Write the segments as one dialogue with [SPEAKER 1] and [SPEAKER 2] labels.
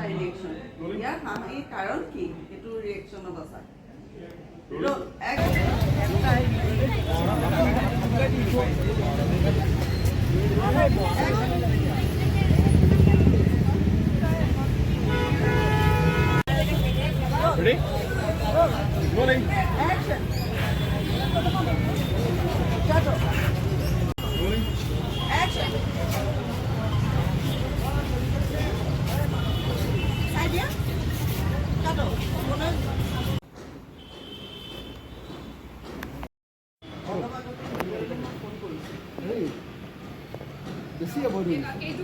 [SPEAKER 1] এটা ৰিয়েকশ্যন ইয়াৰ হাঁহি কাৰণ কি এইটো ৰিয়েকশ্যনত আছা
[SPEAKER 2] Ready? Rolling.
[SPEAKER 1] Action. Cut.
[SPEAKER 2] Rolling.
[SPEAKER 1] Action. Side ya. Cut. Bonus.
[SPEAKER 2] Hey. This is about it. This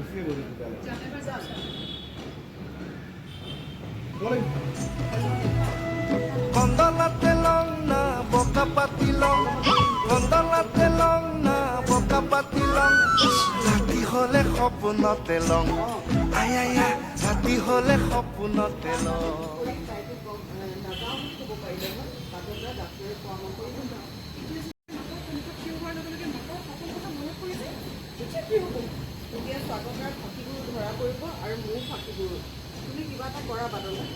[SPEAKER 2] is about it. Rolling.
[SPEAKER 3] Kondolate long na boka patilong Kondolate long na boka patilong Rati hole khopnote long Ay ay ay Rati hole khopnote long
[SPEAKER 1] স্বাগতাৰ ফাঁকিবোৰ ধৰা পৰিব আৰু মোৰ ফাঁকিবোৰ তুমি কিবা এটা কৰা বাদলৈ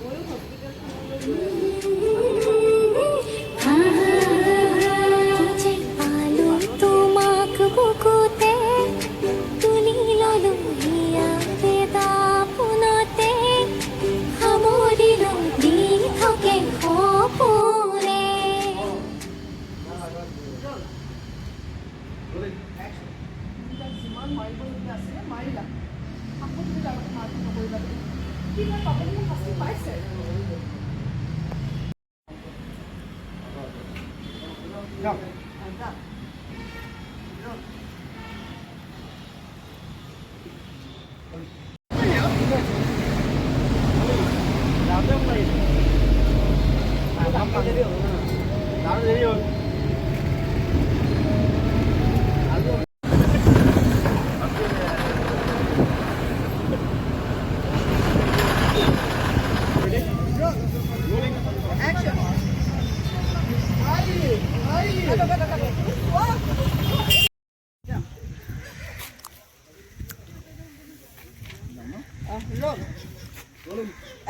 [SPEAKER 1] ময়ো হস্পিটেলখনলৈ
[SPEAKER 4] তোমাক বুকুতে তুলি ললো হিয়া বেদা পোনতে সামৰিলো দি থাকে সপোনে
[SPEAKER 1] যিমান মাৰিবলগীয়া আছিলে মাৰিলা আকৌ তুমি তাৰ মাৰিব নকৰিবা কি মই পাবলৈ মোক শাস্তি পাইছে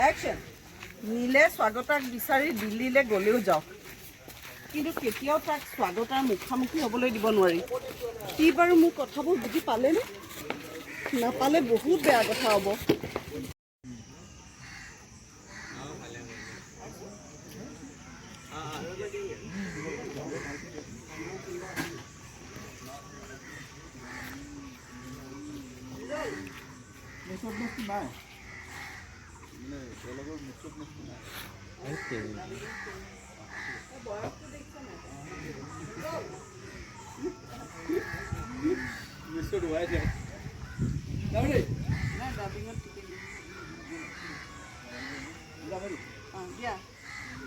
[SPEAKER 1] Action. নীলে স্বাগতাক বিচাৰি দিল্লীলৈ গ'লেও যাওক কিন্তু কেতিয়াও তাক স্বাগতাৰ মুখামুখি হ'বলৈ দিব নোৱাৰি সি বাৰু মোৰ কথাবোৰ বুজি পালেনে নাপালে বহুত বেয়া কথা হ'ব
[SPEAKER 2] Mr. Wise.
[SPEAKER 1] Yeah.